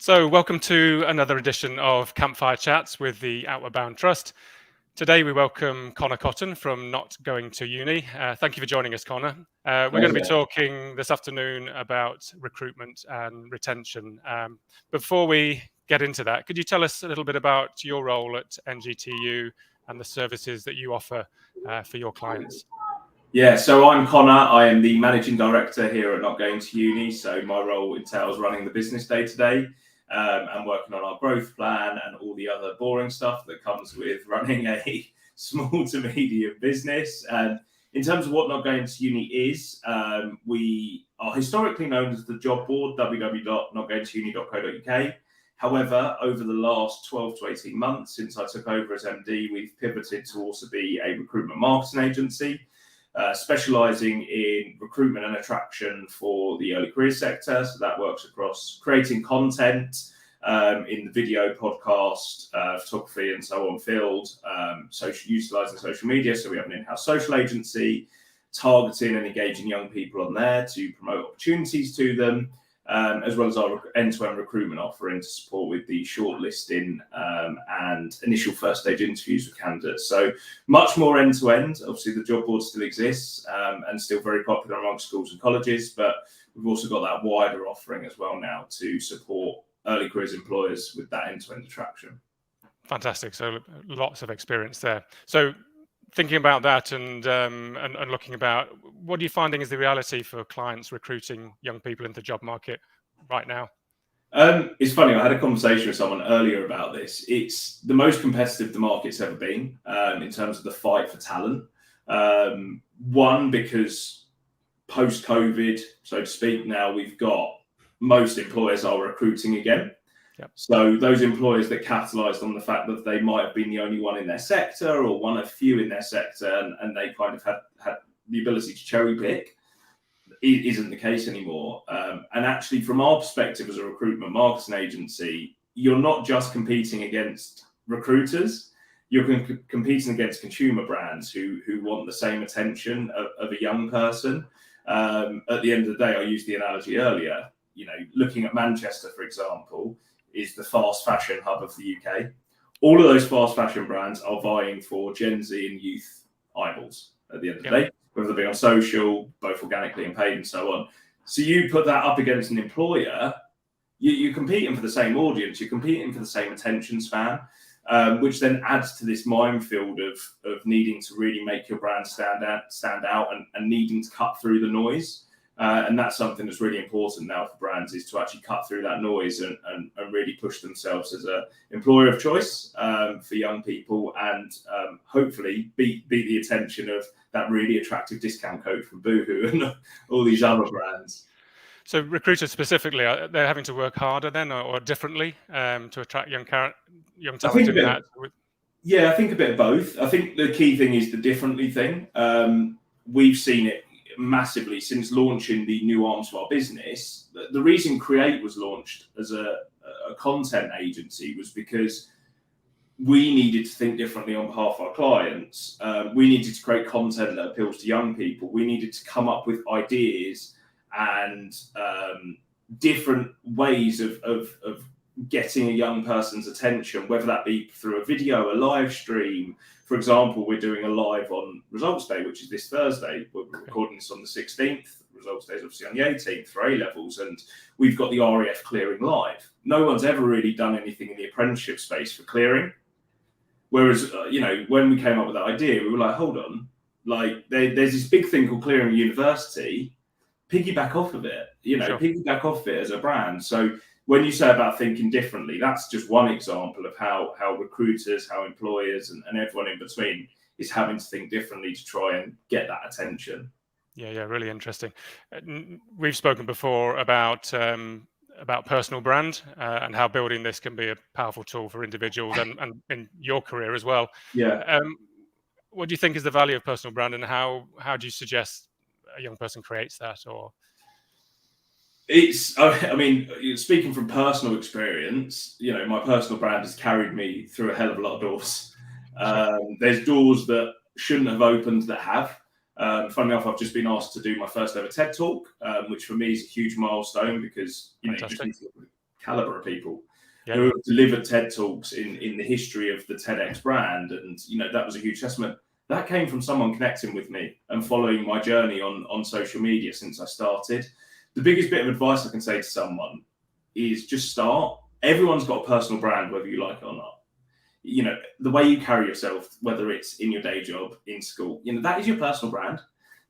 So, welcome to another edition of Campfire Chats with the Outward Bound Trust. Today, we welcome Conor Cotton from Not Going To Uni. Thank you for joining us, Conor. We're going to be talking this afternoon about recruitment and retention. Before we get into that, could you tell us a little bit about your role at NGTU and the services that you offer for your clients? Yeah, so I'm Conor. I am the managing director here at Not Going To Uni. So my role entails running the business day to day and working on our growth plan and all the other boring stuff that comes with running a small to medium business. And in terms of what Not Going To Uni is, we are historically known as the job board, www.notgoingtouni.co.uk. However, over the last 12 to 18 months since I took over as MD, we've pivoted to also be a recruitment marketing agency. Specialising in recruitment and attraction for the early careers sector. So that works across creating content in the video, podcast, photography and so on field, utilising social media. So we have an in-house social agency, targeting and engaging young people on there to promote opportunities to them, as well as our end-to-end recruitment offering to support with the shortlisting and initial first stage interviews with candidates. So much more end-to-end. Obviously, the job board still exists and still very popular amongst schools and colleges, but we've also got that wider offering as well now to support early careers employers with that end-to-end attraction. Fantastic. So lots of experience there. So thinking about that and looking about, what are you finding is the reality for clients recruiting young people into the job market right now? It's funny, I had a conversation with someone earlier about this. It's the most competitive the market's ever been in terms of the fight for talent. One, because post-COVID, so to speak, now we've got most employers are recruiting again. Yep. So those employers that capitalised on the fact that they might have been the only one in their sector or one of few in their sector and they kind of had the ability to cherry pick, it isn't the case anymore. And actually, from our perspective as a recruitment marketing agency, you're not just competing against recruiters, you're competing against consumer brands who want the same attention of a young person. At the end of the day, I used the analogy earlier, looking at Manchester, for example, is the fast fashion hub of the UK. All of those fast fashion brands are vying for Gen Z and youth eyeballs at the end of the day, whether they be on social, both organically and paid and so on. So you put that up against an employer, you're competing for the same audience, you're competing for the same attention span, which then adds to this minefield of needing to really make your brand stand out and needing to cut through the noise. And that's something that's really important now for brands, is to actually cut through that noise and really push themselves as an employer of choice for young people and hopefully beat the attention of that really attractive discount code from Boohoo and all these other brands. So recruiters specifically, they're having to work harder then or differently to attract young talent in that? Yeah, I think a bit of both. I think the key thing is the differently thing. We've seen it massively since launching the new arms of our business. The reason Create was launched as a content agency was because we needed to think differently on behalf of our clients. We needed to create content that appeals to young people. We needed to come up with ideas and different ways of getting a young person's attention, whether that be through a video, a live stream. For example, we're doing a live on Results Day, which is this Thursday. We're recording this on the 16th. Results Day is obviously on the 18th for A-levels, and we've got the RAF clearing live. No one's ever really done anything in the apprenticeship space for clearing. Whereas, when we came up with that idea, we were like, hold on, there's this big thing called clearing university, piggyback off of it, Sure. Piggyback off it as a brand. So when you say about thinking differently, that's just one example of how recruiters, how employers and everyone in between is having to think differently to try and get that attention. Yeah, really interesting. We've spoken before about personal brand and how building this can be a powerful tool for individuals and in your career as well. Yeah. What do you think is the value of personal brand, and how do you suggest a young person creates that? Or speaking from personal experience, my personal brand has carried me through a hell of a lot of doors. There's doors that shouldn't have opened that have. Funny enough, I've just been asked to do my first ever TED Talk, which for me is a huge milestone because caliber of people Yeah. who have delivered TED Talks in the history of the TEDx brand. And, that was a huge testament. That came from someone connecting with me and following my journey on social media since I started. The biggest bit of advice I can say to someone is just start. Everyone's got a personal brand, whether you like it or not. The way you carry yourself, whether it's in your day job, in school, that is your personal brand.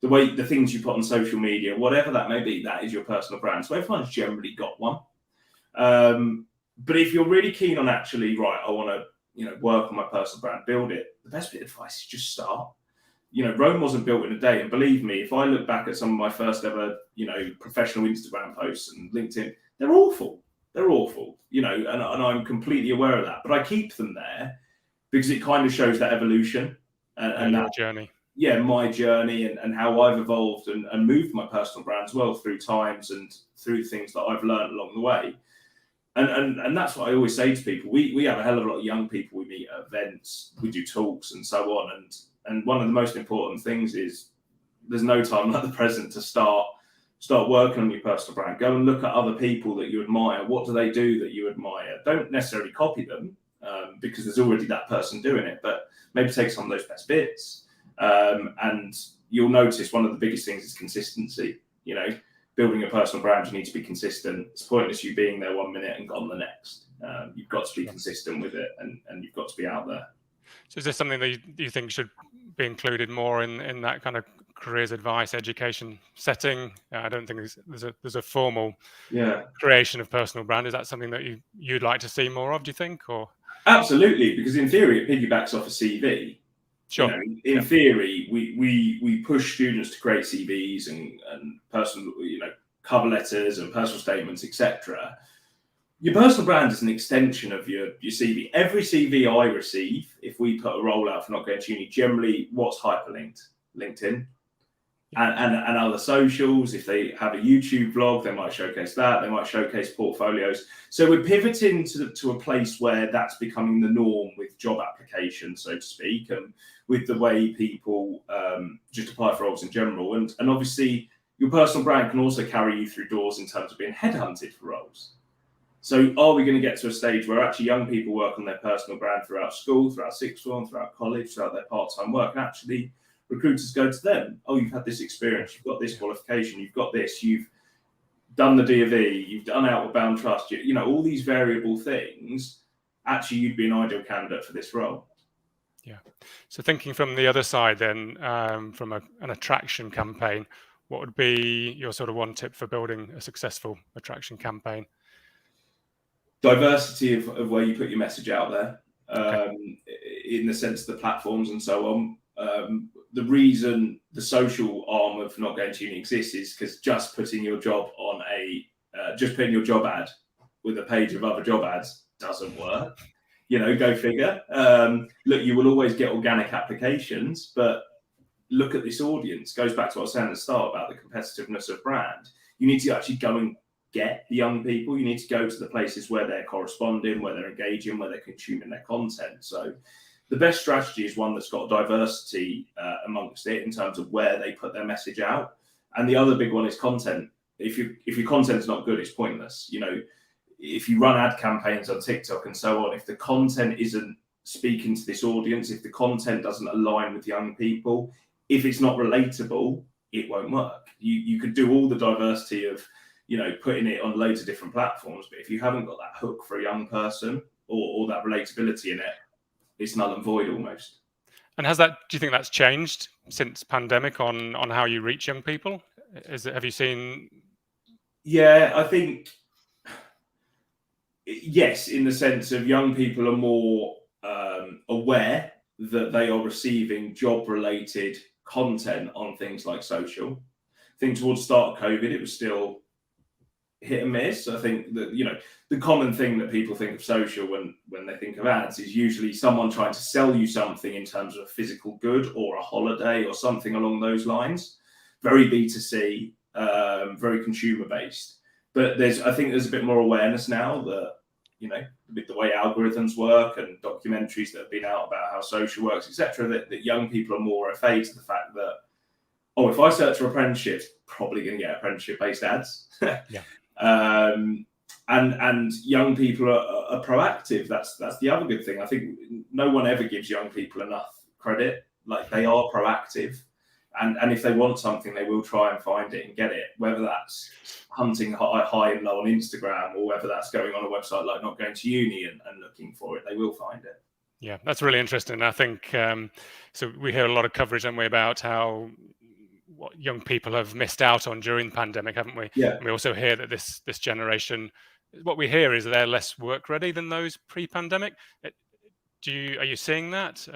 The things you put on social media, whatever that may be, that is your personal brand. So everyone's generally got one. But if you're really keen on actually, right, I want to, work on my personal brand, build it, the best bit of advice is just start. Rome wasn't built in a day. And believe me, if I look back at some of my first ever, professional Instagram posts and LinkedIn, they're awful. They're awful, and I'm completely aware of that. But I keep them there because it kind of shows that evolution and your that journey. Yeah, my journey and how I've evolved and moved my personal brand as well through times and through things that I've learned along the way. And that's what I always say to people. We have a hell of a lot of young people we meet at events, we do talks and so on. And one of the most important things is there's no time like the present to start working on your personal brand. Go and look at other people that you admire. What do they do that you admire? Don't necessarily copy them because there's already that person doing it, but maybe take some of those best bits. And you'll notice one of the biggest things is consistency. Building a personal brand, you need to be consistent. It's pointless you being there 1 minute and gone the next. You've got to be consistent with it, and you've got to be out there. So is this something that you think should be included more in that kind of careers advice, education setting? I don't think there's a formal creation of personal brand. Is that something that you'd like to see more of, do you think? Or Absolutely, because in theory it piggybacks off a CV. Sure. In theory, we push students to create CVs and personal, cover letters and personal statements, etc. Your personal brand is an extension of your CV. Every CV I receive, if we put a roll out for Not Going to Uni, generally what's hyperlinked? LinkedIn and other socials. If they have a YouTube vlog, they might showcase that. They might showcase portfolios. So we're pivoting to a place where that's becoming the norm with job applications, so to speak, and with the way people just apply for roles in general. And obviously, your personal brand can also carry you through doors in terms of being headhunted for roles. So are we going to get to a stage where actually young people work on their personal brand throughout school, throughout sixth form, throughout college, throughout their part-time work, and actually recruiters go to them? Oh, you've had this experience, you've got this qualification, you've got this, you've done the D of E, you've done Outward Bound Trust, all these variable things. Actually, you'd be an ideal candidate for this role. Yeah. So thinking from the other side then, from an attraction campaign, what would be your sort of one tip for building a successful attraction campaign? Diversity of where you put your message out there, in the sense of the platforms and so on. The reason the social arm of Not Going to Uni exists is because just putting your job on just putting your job ad with a page of other job ads doesn't work. Go figure. Look, you will always get organic applications, but look at this audience. Goes back to what I was saying at the start about the competitiveness of brand. You need to actually go and get the young people. You need to go to the places where they're corresponding, where they're engaging, where they're consuming their content. So the best strategy is one that's got diversity amongst it in terms of where they put their message out. And the other big one is content. If your content's not good, it's pointless. If you run ad campaigns on TikTok and so on, if the content isn't speaking to this audience, if the content doesn't align with young people, if it's not relatable, it won't work. You could do all the diversity of putting it on loads of different platforms, but if you haven't got that hook for a young person or that relatability in it, it's null and void almost. And do you think that's changed since pandemic on how you reach young people? Have you seen? Yeah, I think yes, in the sense of young people are more aware that they are receiving job-related content on things like social. I think towards the start of COVID, it was still hit and miss. I think that the common thing that people think of social when they think of ads is usually someone trying to sell you something in terms of a physical good or a holiday or something along those lines. Very B2C, very consumer based. But I think there's a bit more awareness now that with the way algorithms work and documentaries that have been out about how social works, etc., that young people are more afraid to the fact that, if I search for apprenticeships, probably going to get apprenticeship based ads. Yeah. and young people are proactive. That's the other good thing. I think no one ever gives young people enough credit. Like, they are proactive, and if they want something, they will try and find it and get it. Whether that's hunting high and low on Instagram, or whether that's going on a website like Not Going To Uni and looking for it, they will find it. Yeah, that's really interesting. I think so. We hear a lot of coverage, don't we, about how what young people have missed out on during the pandemic, haven't we? Yeah. And we also hear that this generation, what we hear is they're less work ready than those pre-pandemic. Are you seeing that?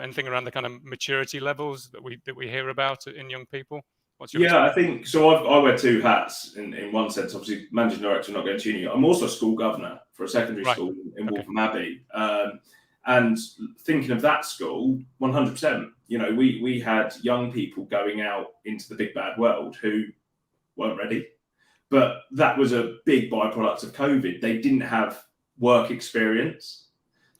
Anything around the kind of maturity levels that we hear about in young people? What's your I think so. I wear two hats in one sense. Obviously, managing director, Not Going To Uni. I'm also a school governor for a secondary school in Waltham Abbey. And thinking of that school, 100%. You know, we had young people going out into the big bad world who weren't ready. But that was a big byproduct of COVID. They didn't have work experience.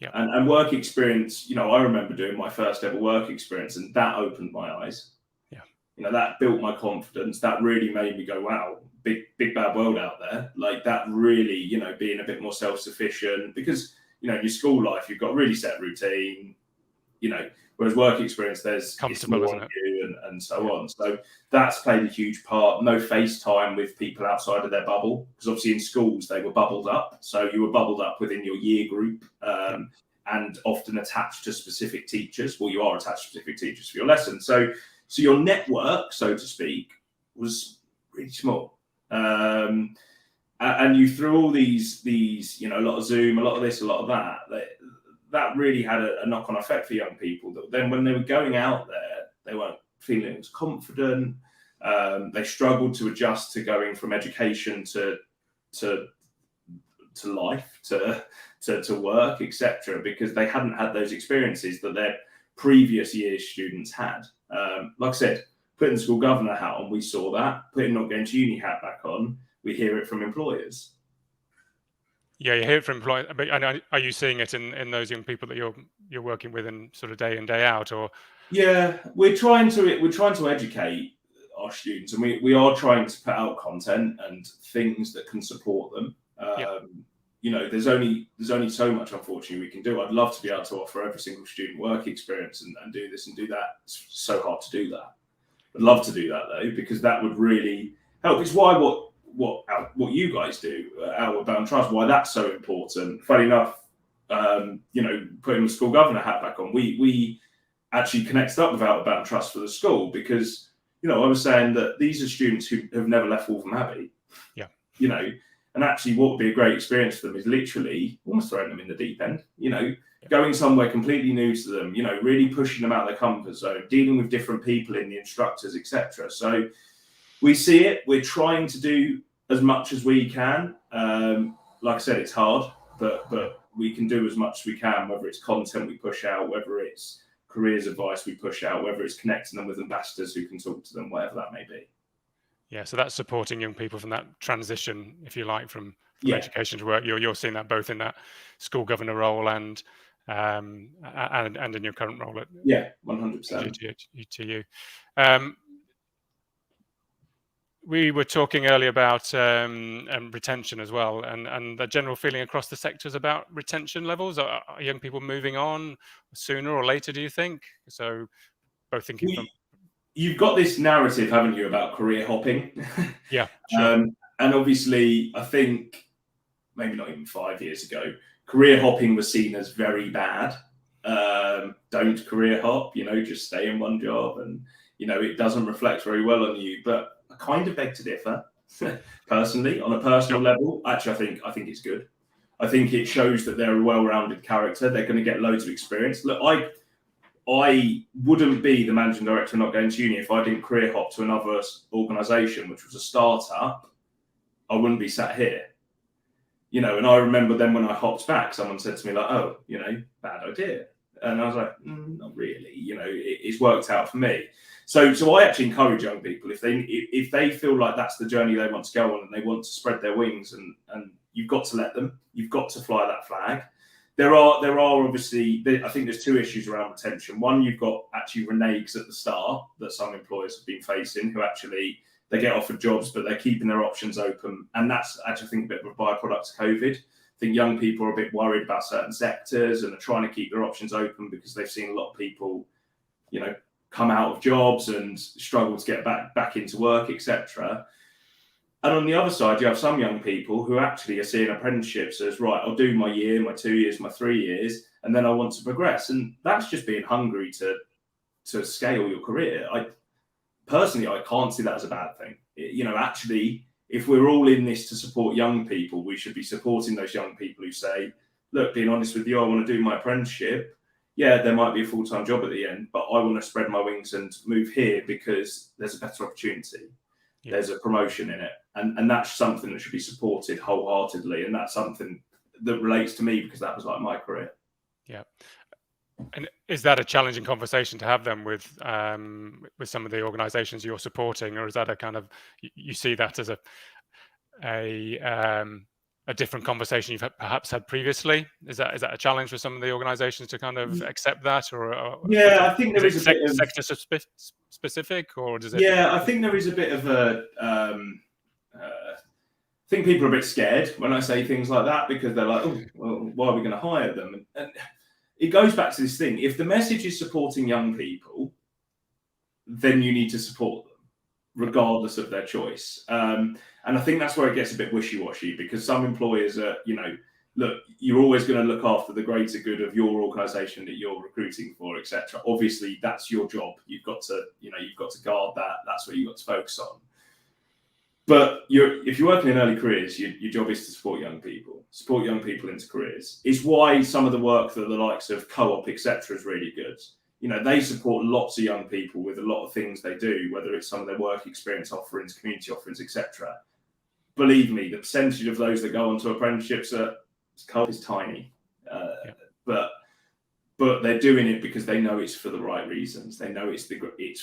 Yeah. And work experience, you know, I remember doing my first ever work experience, and that opened my eyes. Yeah. You know, that built my confidence. That really made me go, wow, big bad world out there. Like, that really, you know, being a bit more self-sufficient, because, you know, in your school life, you've got a really set routine, you know, whereas work experience, there's comfortable, isn't it? And so on. So that's played a huge part. No FaceTime with people outside of their bubble, because obviously in schools they were bubbled up. So you were bubbled up within your year group, and often attached to specific teachers. Well, you are attached to specific teachers for your lesson. So your network, so to speak, was really small. And you threw all these, you know, a lot of Zoom, a lot of this, a lot of that really had a knock-on effect for young people. That then when they were going out there, they weren't feeling as confident. They struggled to adjust to going from education to life, to work, etc., because they hadn't had those experiences that their previous year's students had. Like I said, putting the school governor hat on, we saw that. Putting Not Going To Uni hat back on, we hear it from employers. Yeah, you hear it from employers. But are you seeing it in those young people that you're working with in sort of day in, day out, or? Yeah, we're trying to educate our students, and we are trying to put out content and things that can support them. You know, there's only so much, unfortunately, we can do. I'd love to be able to offer every single student work experience and do this and do that. It's so hard to do that. I'd love to do that though, because that would really help. It's why what you guys do, Outward Bound Trust, why that's so important. Funny enough, you know, putting the school governor hat back on, we actually connected up with Outward Bound Trust for the school, because, you know, I was saying that these are students who have never left Waltham Abbey. Yeah. You know, and actually what would be a great experience for them is literally almost throwing them in the deep end, you know, going somewhere completely new to them, you know, really pushing them out of their comfort zone, dealing with different people in the instructors, etc. So we see it. We're trying to do as much as we can. Like I said, it's hard, but we can do as much as we can, whether it's content we push out, whether it's careers advice we push out, whether it's connecting them with ambassadors who can talk to them, whatever that may be. Yeah, so that's supporting young people from that transition, if you like, from education to work. You're seeing that both in that school governor role and in your current role at 100%. NGTU. We were talking earlier about retention as well, and the general feeling across the sectors about retention levels. Are young people moving on sooner or later, do you think? So both thinking from... You've got this narrative, haven't you, about career hopping? Yeah, sure. And obviously, I think maybe not even 5 years ago, career hopping was seen as very bad. Don't career hop, you know, just stay in one job, and, you know, it doesn't reflect very well on you. But I kind of beg to differ, personally, on a personal level. Actually, I think it's good. I think it shows that they're a well-rounded character. They're going to get loads of experience. Look, I wouldn't be the managing director of Not Going To Uni if I didn't career hop to another organisation, which was a startup. I wouldn't be sat here. You know, and I remember then when I hopped back, someone said to me like, "Oh, you know, bad idea." And I was like, "Not really. You know, it's worked out for me." So I actually encourage young people, if they feel like that's the journey they want to go on and they want to spread their wings, and you've got to let them. You've got to fly that flag. There are obviously, I think there's two issues around retention. One, you've got actually reneges at the start that some employers have been facing, who actually they get offered jobs, but they're keeping their options open. And that's actually, I think, a bit of a byproduct of COVID. I think young people are a bit worried about certain sectors and are trying to keep their options open because they've seen a lot of people, come out of jobs and struggle to get back into work, etc. And on the other side, you have some young people who actually are seeing apprenticeships as, right, I'll do my year, my 2 years, my 3 years, and then I want to progress. And that's just being hungry to scale your career. Personally, I can't see that as a bad thing. Actually, if we're all in this to support young people, we should be supporting those young people who say, look, being honest with you, I want to do my apprenticeship. Yeah, there might be a full-time job at the end, but I want to spread my wings and move here because there's a better opportunity. Yeah. There's a promotion in it. And that's something that should be supported wholeheartedly. And that's something that relates to me because that was like my career. Yeah. And is that a challenging conversation to have then with some of the organisations you're supporting, or is that a kind of, you see that as a different conversation you've perhaps had previously? Is that a challenge for some of the organisations to kind of accept that, or yeah, I think there is a bit of sector specific, or does it? Yeah, I think there is a bit of a. I think people are a bit scared when I say things like that because they're like, oh, well, why are we going to hire them? And it goes back to this thing. If the message is supporting young people, then you need to support them, regardless of their choice. And I think that's where it gets a bit wishy-washy because some employers are, look, you're always going to look after the greater good of your organisation that you're recruiting for, etc. Obviously, that's your job. You've got to guard that. That's what you've got to focus on. But if you're working in early careers, your job is to support young people into careers. It's why some of the work that the likes of Co-op, etc., is really good. They support lots of young people with a lot of things they do, whether it's some of their work experience offerings, community offerings, etc. Believe me, the percentage of those that go onto apprenticeships at Co-op is tiny. But they're doing it because they know it's for the right reasons. They know it's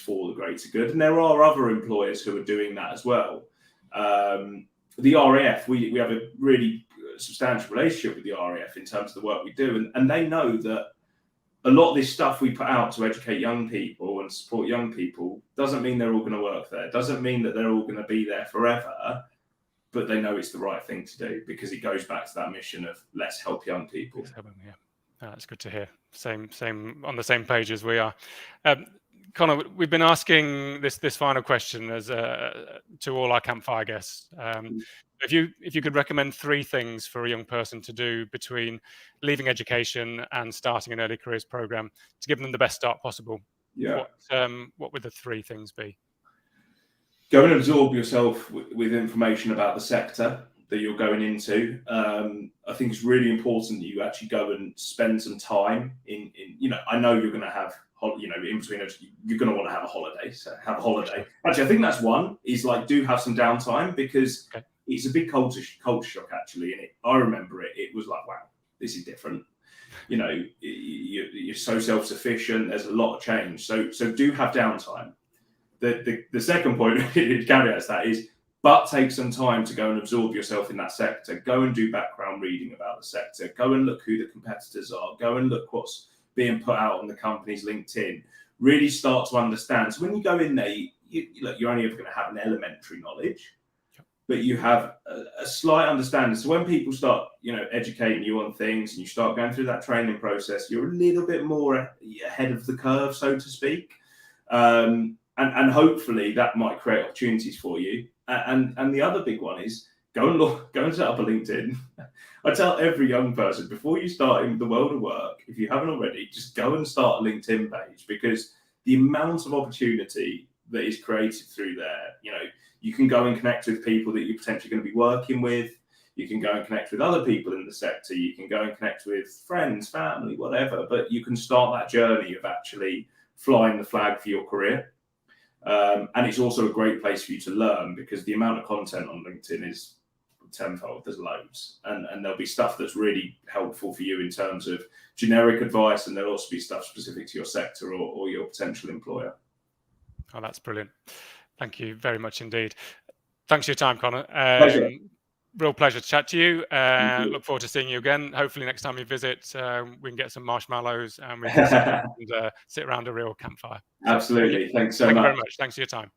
for the greater good. And there are other employers who are doing that as well. The RAF, we have a really substantial relationship with the RAF in terms of the work we do. And they know that a lot of this stuff we put out to educate young people and support young people doesn't mean they're all going to work there. It doesn't mean that they're all going to be there forever. But they know it's the right thing to do because it goes back to that mission of let's help young people. Yeah, that's good to hear. Same on the same page as we are. Conor, we've been asking this final question as to all our Campfire guests. If you could recommend 3 things for a young person to do between leaving education and starting an early careers program to give them the best start possible, what would the 3 things be? Go and absorb yourself with information about the sector that you're going into. I think it's really important that you actually go and spend some time in I know you're going to have, in between, you're going to want to have a holiday. So have a holiday. Actually, I think that's one, is do have some downtime because it's a big culture shock, actually. And I remember it was like, wow, this is different. You're so self-sufficient. There's a lot of change. So do have downtime. The second point, caveats that is, but take some time to go and absorb yourself in that sector. Go and do background reading about the sector. Go and look who the competitors are. Go and look what's being put out on the company's LinkedIn. Really start to understand. So when you go in there, you're only ever going to have an elementary knowledge, but you have a slight understanding. So when people start, educating you on things and you start going through that training process, you're a little bit more ahead of the curve, so to speak. And hopefully that might create opportunities for you. And the other big one is go and set up a LinkedIn. I tell every young person, before you start in the world of work, if you haven't already, just go and start a LinkedIn page, because the amount of opportunity that is created through there, you can go and connect with people that you're potentially going to be working with. You can go and connect with other people in the sector. You can go and connect with friends, family, whatever, but you can start that journey of actually flying the flag for your career. And it's also a great place for you to learn, because the amount of content on LinkedIn is tenfold. There's loads, and there'll be stuff that's really helpful for you in terms of generic advice, and there'll also be stuff specific to your sector or your potential employer. Oh, that's brilliant. Thank you very much indeed. Thanks for your time, Conor. Pleasure. Real pleasure to chat to you. Look forward to seeing you again. Hopefully next time you visit, we can get some marshmallows and we can sit around a real campfire. Absolutely. Thanks so much. Thank you very much. Thanks for your time.